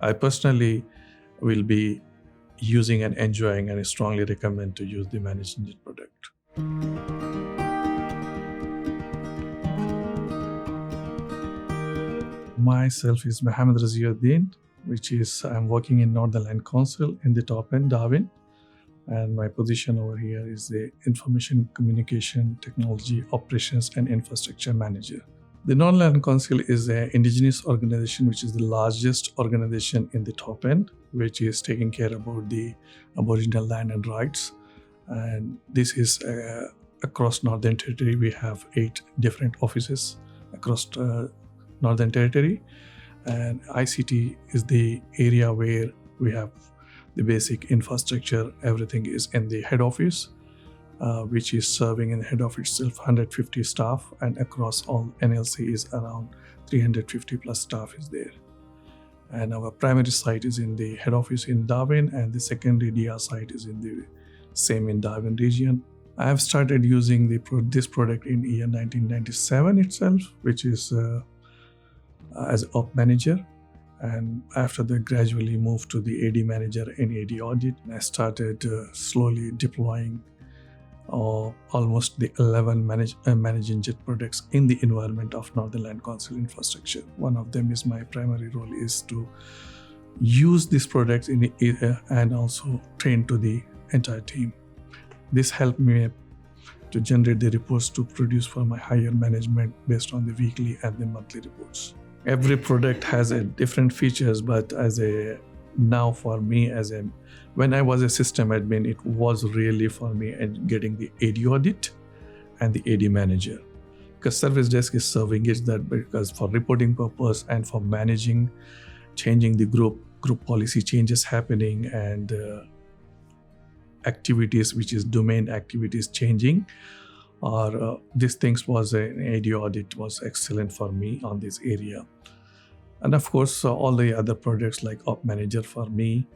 I personally will be using and enjoying, and I strongly recommend to use the ManageEngine product. Myself is Mohammed Raziuddin, which is I'm working in Northern Line Council in the top end, Darwin. And my position over here is the Information Communication Technology Operations and Infrastructure Manager. The Northern Line Council is an indigenous organization which is the largest organization in the top end, which is taking care about the Aboriginal land and rights. And this is across Northern Territory. We have 8 different offices across Northern Territory. And ICT is the area where we have the basic infrastructure. Everything is in the head office, which is serving in the head office itself 150 staff, and across all NLC is around 350 plus staff is there. And our primary site is in the head office in Darwin, and the secondary DR site is in the same in Darwin region. I have started using this product in year 1997 itself, which is as OpManager. And after that, gradually moved to the ADManager and ADAudit. I started slowly deploying almost the 11 ManageEngine products in the environment of Northern Line Council infrastructure. One of them is my primary role is to use these products in the area and also train to the entire team. This helped me to generate the reports to produce for my higher management based on the weekly and the monthly reports. Every product has a different features, but now for me when I was a system admin, it was really for me getting the ADAudit and the ADManager, because Service Desk is serving it that because for reporting purpose and for managing, changing the group policy changes happening, and activities which is domain activities changing, or these things was an ADAudit was excellent for me on this area. And of course, all the other projects like OpManager for me,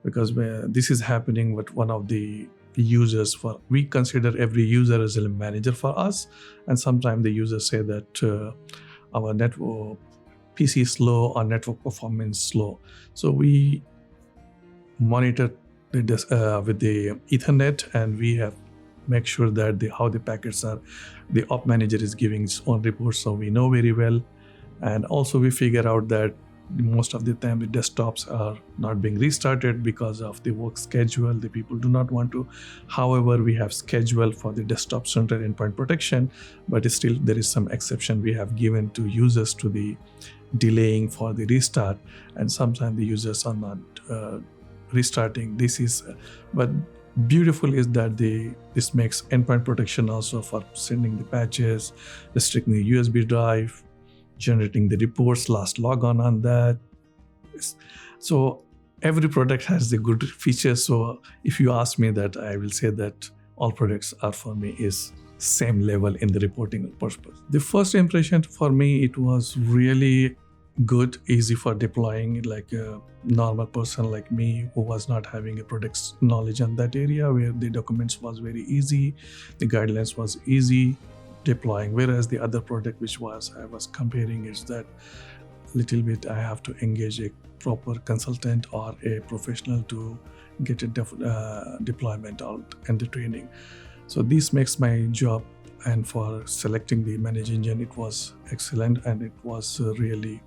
because this is happening with one of the users. We consider every user as a manager for us, and sometimes the users say that our network PC is slow or network performance slow. So we monitor with the Ethernet, and we have make sure that how the packets are, the OpManager is giving its own reports, so we know very well. And also we figure out that most of the time the desktops are not being restarted because of the work schedule. The people do not want to. However, we have schedule for the desktop center endpoint protection, but still there is some exception we have given to users to the delaying for the restart, and sometimes the users are not restarting. But beautiful is that this makes endpoint protection also for sending the patches, restricting the USB drive, generating the reports, last logon on that. So every product has the good features. So if you ask me that, I will say that all products are for me is same level in the reporting purpose. The first impression for me, it was really good, easy for deploying, like a normal person like me who was not having a product's knowledge on that area, where the documents was very easy, the guidelines was easy deploying. Whereas the other product which I was comparing is that little bit I have to engage a proper consultant or a professional to get a deployment out and the training. So this makes my job, and for selecting the ManageEngine, it was excellent, and it was really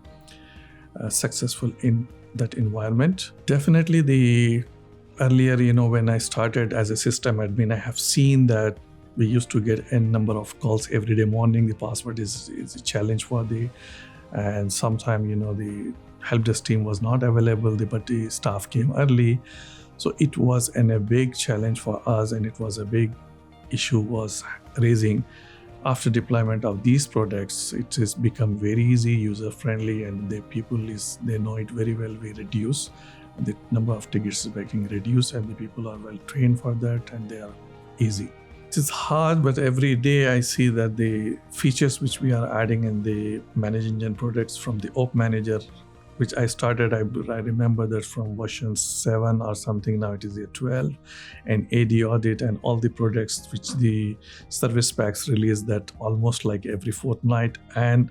successful in that environment. Definitely the earlier, when I started as a system admin, I have seen that we used to get a number of calls every day morning. The password is a challenge for and sometimes, the help desk team was not available, but the staff came early. So it was a big challenge for us, and it was a big issue was raising. After deployment of these products, it has become very easy, user-friendly, and the people they know it very well. We reduce the number of tickets is getting reduced, and the people are well trained for that, and they are easy. It is hard, but every day I see that the features which we are adding in the ManageEngine products from the OpManager, which I started, I remember that from version 7 or something, now it is a 12, and ADAudit and all the products which the service packs release that almost like every fortnight. And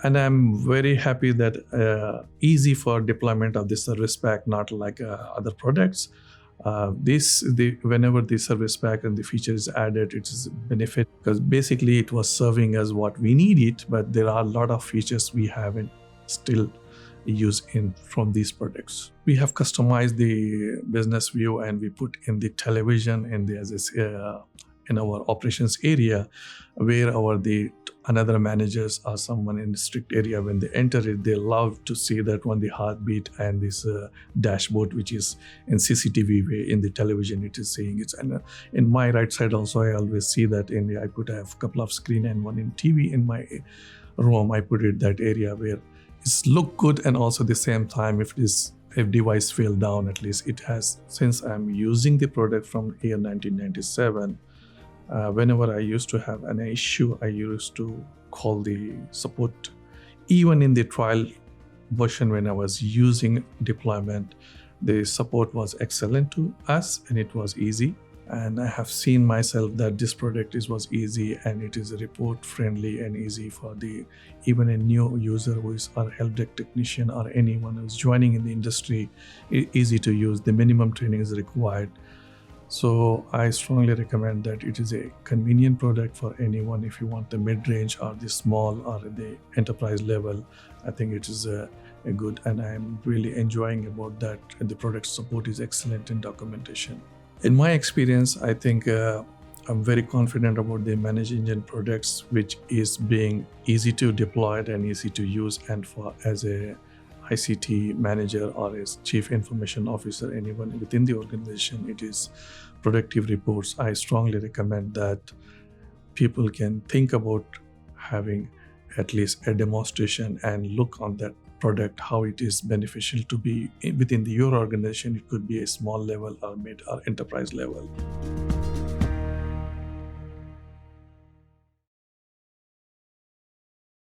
And I'm very happy that easy for deployment of the service pack, not like other products. Whenever the service pack and the feature is added, it is a benefit because basically it was serving as what we need it, but there are a lot of features we haven't still used in from these products. We have customized the business view and we put in the television in the in our operations area, where another managers or someone in the strict area, when they enter it, they love to see that one, the heartbeat and this dashboard, which is in CCTV way in the television, it is saying it's. And in my right side also, I always see that I put a couple of screen and one in TV in my room. I put it that area where it's look good, and also the same time, if device fell down, at least it has. Since I'm using the product from year 1997. Whenever I used to have an issue, I used to call the support. Even in the trial version, when I was using deployment, the support was excellent to us and it was easy. And I have seen myself that this product was easy and it is report friendly and easy for even a new user who is a help desk technician or anyone who's joining in the industry. Easy to use. The minimum training is required. So I strongly recommend that it is a convenient product for anyone. If you want the mid-range or the small or the enterprise level, I think it is a good, and I'm really enjoying about that. The product support is excellent in documentation. In my experience, I think I'm very confident about the ManageEngine products, which is being easy to deploy and easy to use, and as a ICT manager or as chief information officer, anyone within the organization, it is productive reports. I strongly recommend that people can think about having at least a demonstration and look on that product, how it is beneficial to be within your organization. It could be a small level or mid or enterprise level.